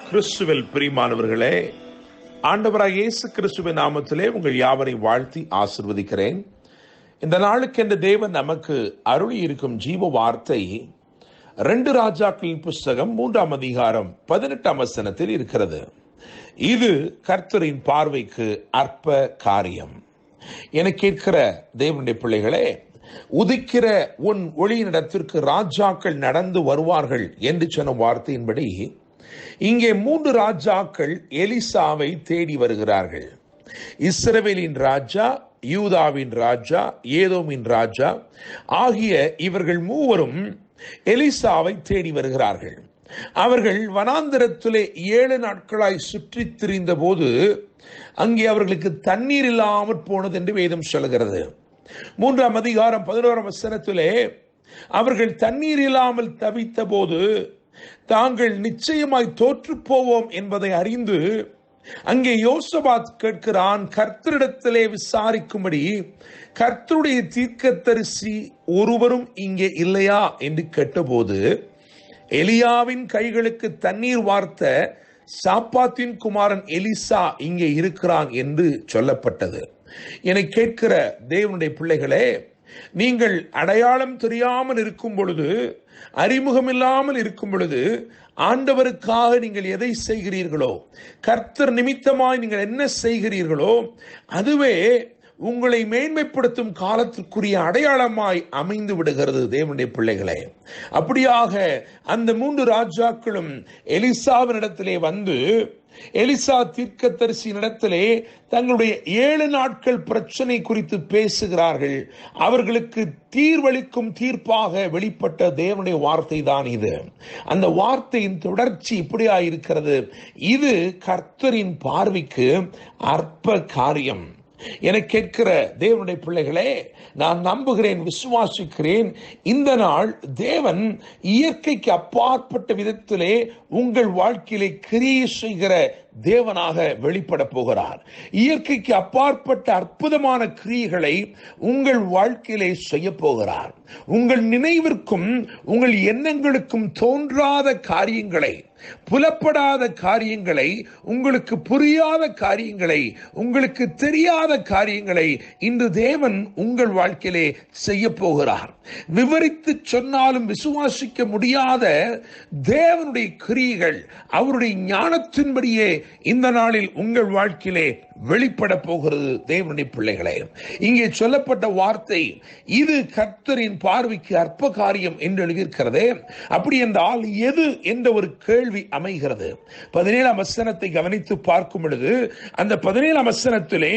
கிறிஸ்துவில் பிரியமானவர்களே, ஆண்டவராகிய இயேசு கிறிஸ்துவின் நாமத்திலே உங்கள் யாவரை வாழ்த்தி ஆசிர்வதிக்கிறேன். இந்த நாளுக்கென்று தேவன் நமக்கு அருளி இருக்கும் ஜீவ வார்த்தை 2 ராஜாக்களின் புஸ்தகம் 3ஆம் அதிகாரம் 18ஆம் வசனத்தில் இருக்கிறது. இது கர்த்தரின் பார்வைக்கு அற்ப காரியம். என கேட்கிற தேவனுடைய பிள்ளைகளே, உதிக்கிற உன் ஒளியினிடத்திற்கு ராஜாக்கள் நடந்து வருவார்கள் என்று சொன்ன வார்த்தையின்படி இங்கே 3 ராஜாக்கள் எலிசாவை தேடி வருகிறார்கள். இஸ்ரவேலின் ராஜா, யூதாவின் ராஜா, ஏதோமின் ராஜா ஆகிய இவர்கள் மூவரும் எலிசாவை தேடி வருகிறார்கள். அவர்கள் வனாந்திரத்திலே 7 நாட்களாய் சுற்றித் திரிந்த போது அங்கே அவர்களுக்கு தண்ணீர் இல்லாமற் போனது என்று வேதம் சொல்கிறது. 3ஆம் அதிகாரம் 11ஆம் வசனத்திலே அவர்கள் தண்ணீர் இல்லாமல் தவித்த போது தாங்கள் நிச்சயமாய் தோற்று போவோம் என்பதை அறிந்து அங்கே யோசபாத் கேட்கிறான், கர்த்தரிடத்திலே விசாரிக்கும்படி கர்த்தருடைய தீர்க்கதரிசி ஒருவரும் இங்கே இல்லையா என்று கேட்டபோது, எலியாவின் கைகளுக்கு தண்ணீர் வார்த்த சாப்பாத்தின் குமாரன் எலிசா இங்கே இருக்கிறான் என்று சொல்லப்பட்டது. என கேட்கிற தேவனுடைய பிள்ளைகளே, நீங்கள் அடையாளம் தெரியாமல் இருக்கும் பொழுது, அறிமுகம் இல்லாமல் இருக்கும் பொழுது, ஆண்டவருக்காக நீங்கள் எதை செய்கிறீர்களோ, கர்த்தர் நிமித்தமாய் நீங்கள் என்ன செய்கிறீர்களோ, அதுவே உங்களை மேன்மைப்படுத்தும் காலத்திற்குரிய அடையாளமாய் அமைந்து விடுகிறது. தேவனுடைய பிள்ளைகளே, அப்படியாக அந்த 3 ராஜாக்களும் எலிசாவினிடத்திலே வந்து எலிசா தீர்க்கதரிசியினிடத்திலே தங்களுடைய 7 நாட்கள் பிரச்சனை குறித்து பேசுகிறார்கள். அவர்களுக்கு தீர்வளிக்கும் தீர்ப்பாக வெளிப்பட்ட தேவனுடைய வார்த்தை தான் இது. அந்த வார்த்தையின் தொடர்ச்சி இப்படியா இருக்கிறது. இது கர்த்தரின் பார்வைக்கு அற்ப காரியம். என கேட்கிற தேவனுடைய பிள்ளைகளே, நான் நம்புகிறேன், விசுவாசிக்கிறேன், இந்த நாள் தேவன் இயற்கைக்கு அப்பாற்பட்ட விதத்திலே உங்கள் வாழ்க்கையிலே கிரியை செய்கிற தேவனாக வெளிப்பட போகிறார். இயற்கைக்கு அப்பாற்பட்ட அற்புதமான கிரியைகளை உங்கள் வாழ்க்கையிலே செய்ய போகிறார். உங்கள் நினைவிற்கும் உங்கள் எண்ணங்களுக்கும் தோன்றாத காரியங்களை, புலப்படாத காரியங்களை, உங்களுக்கு புரியாத காரியங்களை, உங்களுக்கு தெரியாத காரியங்களை இன்று தேவன் உங்கள் வாழ்க்கையிலே செய்ய போகிறார். விவரித்து சொன்னாலும் விசுவாசிக்க முடியாத தேவனுடைய கிரியைகள் அவருடைய ஞானத்தின்படியே இந்த நாளில் உங்கள் வாழ்க்கையிலே வெளிப்பட போகிறது. தேவனுடைய பிள்ளைகளே, இங்கே சொல்லப்பட்ட வார்த்தை இது கர்த்தரின் பார்வைக்கு அற்ப காரியம் என்று எழுதியிருக்கிறதே. அப்படி என்றால் எது என்ற ஒரு கேள்வி அமைகிறது. 17ஆம் வசனத்தை கவனித்து பார்க்கும் பொழுது அந்த 17ஆம் வசனத்திலே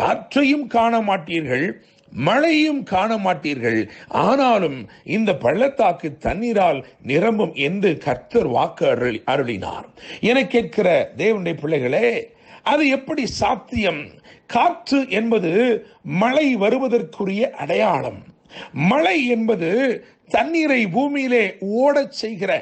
காற்றையும் காண மாட்டீர்கள், மழையும் காண மாட்டீர்கள், ஆனாலும் இந்த பள்ளத்தாக்கு தண்ணீரால் நிரம்பும் என்று கர்த்தர் வாக்கு அருளினார். என கேட்கிற தேவனுடைய பிள்ளைகளே, அது எப்படி சாத்தியம்? காற்று என்பது மழை வருவதற்குரிய அடையாளம். மழை என்பது தண்ணீரை பூமியிலே ஓடச் செய்கிற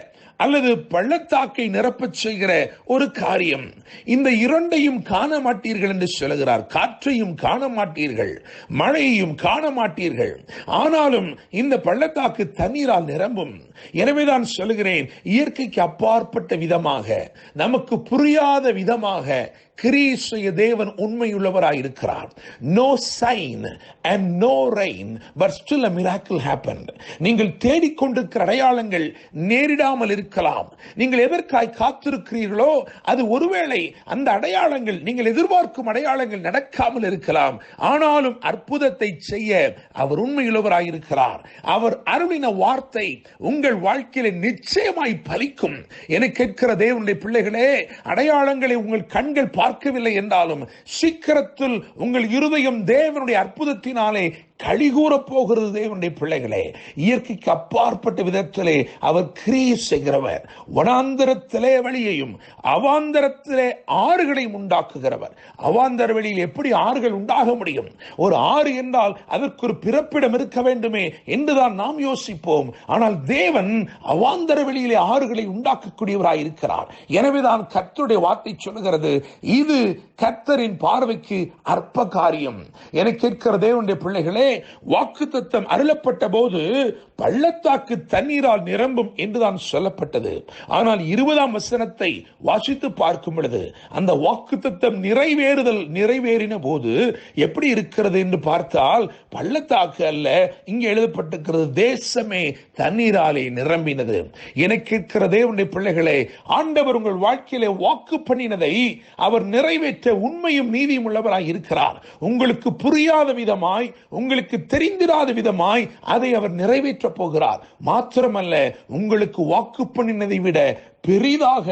அல்லது பள்ளத்தாக்கை நிரப்பச் செய்கிற ஒரு காரியம். இந்த 2ஐயும் காண மாட்டீர்கள் என்று சொல்கிறார். காற்றையும் காண மாட்டீர்கள், மழையையும் காண மாட்டீர்கள், ஆனாலும் இந்த பள்ளத்தாக்கு தண்ணீரால் நிரம்பும். எனவேதான் சொல்கிறேன், இயற்கைக்கு அப்பாற்பட்ட விதமாக, நமக்கு புரியாத விதமாக கிரியை செய்ய தேவன் உண்மையுள்ளவராயிருக்கிறார். No sign and no rain, but still a miracle happened. நீங்கள் தேடிக்கொண்டிருக்கிற அடையாளங்கள் நேரிடாமல் இருக்கலாம். நீங்கள் எதற்காய் காத்திருக்கிறீர்களோ அது ஒருவேளை அந்த அடையாளங்கள், நீங்கள் எதிர்பார்க்கும் அடையாளங்கள் நடக்காமல் இருக்கலாம். ஆனாலும் அற்புதத்தை செய்ய அவர் உண்மையுள்ளவராயிருக்கிறார். அவர் அருளின வார்த்தை உங்கள் வாழ்க்கையில நிச்சயமாய் பலிக்கும். என கேட்கிற தேவனுடைய பிள்ளைகளே, அடையாளங்களை உங்கள் கண்கள் பார்க்கவில்லை என்றாலும் சீக்கிரத்தில் உங்கள் இருதயம் தேவனுடைய அற்புதத்தினாலே களிகூற போகிறது. தேவனுடைய பிள்ளைகளே, இயற்கைக்கு அப்பாற்பட்ட விதத்திலே அவர் கிரியை செய்கிறவர். வனாந்தரத்திலே வழியையும் அவாந்தரத்திலே ஆறுகளையும் உண்டாக்குகிறவர். அவாந்தர வெளியில் எப்படி ஆறுகள் உண்டாக முடியும்? ஒரு ஆறு என்றால் அதற்கு ஒரு பிறப்பிடம் இருக்க வேண்டுமே என்றுதான் நாம் யோசிப்போம். ஆனால் தேவன் அவாந்தர வெளியிலே ஆறுகளை உண்டாக்கக்கூடியவராய் இருக்கிறார். எனவேதான் கர்த்தருடைய வார்த்தை சொல்லுகிறது, இது கர்த்தரின் பார்வைக்கு அற்ப காரியம். என கேட்கிற தேவனுடைய பிள்ளைகளே, வாக்குத்தத்தம் அருளப்பட்ட போது பள்ளத்தாக்கு தண்ணீரால் நிரம்பும் என்றுதான் சொல்லப்பட்டது. ஆனால் 20ஆம் வசனத்தை வாசித்து பார்க்கும் பொழுது அந்த வாக்குத்தத்தம் நிறைவேறின போது எப்படி இருக்கிறது என்று பார்த்தால் பள்ளத்தாக்கு அல்ல, இங்கே எழுதப்பட்டிருக்கிறது தேசமே தண்ணீராலே நிரம்பினது. எனக்கு இருக்கிற தேவனுடைய பிள்ளைகளே, ஆண்டவர் உங்கள் வாழ்க்கையிலே வாக்கு பண்ணினதை அவர் நிறைவேற்ற உண்மையும் நீதியும் உள்ளவராய் இருக்கிறார். உங்களுக்கு புரியாத விதமாய், உங்களுக்கு தெரிந்திராத விதமாய் அதை அவர் நிறைவேற்ற போகிறார். மாத்திரமல்ல, உங்களுக்கு வாக்கு பண்ணினதை விட பெரிதாக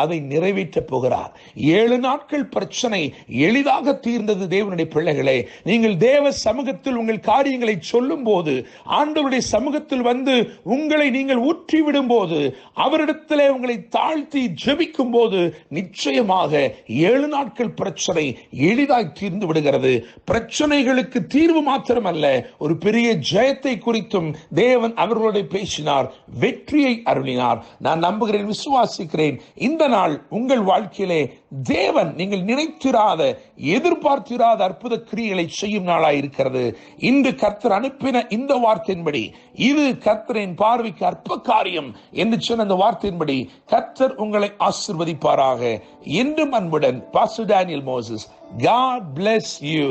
அதை நிறைவேற்ற போகிறார். 7 நாட்கள் பிரச்சனை எளிதாக தீர்ந்தது. தேவனுடைய பிள்ளைகளே, நீங்கள் தேவ சமூகத்தில் உங்கள் காரியங்களை சொல்லும் போது, ஆண்டவருடைய சமூகத்தில் வந்து உங்களை நீங்கள் ஊற்றிவிடும் போது, அவரிடத்திலே உங்களை தாழ்த்தி ஜெபிக்கும் போது நிச்சயமாக 7 நாட்கள் பிரச்சனை எளிதாய் தீர்ந்து விடுகிறது. பிரச்சனைகளுக்கு தீர்வு மாத்திரமல்ல, ஒரு பெரிய ஜெயத்தை குறித்தும் தேவன் அவர்களோட பேசினார், வெற்றியை அருளினார். நான் நம்புகிறேன், விசுவாசிக்கிறேன், இந்த நாள் உங்கள் வாழ்க்கையிலே தேவன் நீங்கள் நினைத்திராத, எதிர்பார்த்திராத அற்புத கிரியைகளை செய்யும் நாளாய் இருக்கிறது. இன்று கர்த்தர் அனுப்பின இந்த வார்த்தையின்படி, இது கர்த்தரின் பார்வைக்கு அற்ப காரியம் என்று சொன்ன அந்த வார்த்தையின்படி கர்த்தர் உங்களை ஆசீர்வதிப்பாராக. என்றும் அன்புடன் pastor Daniel Moses. God bless you.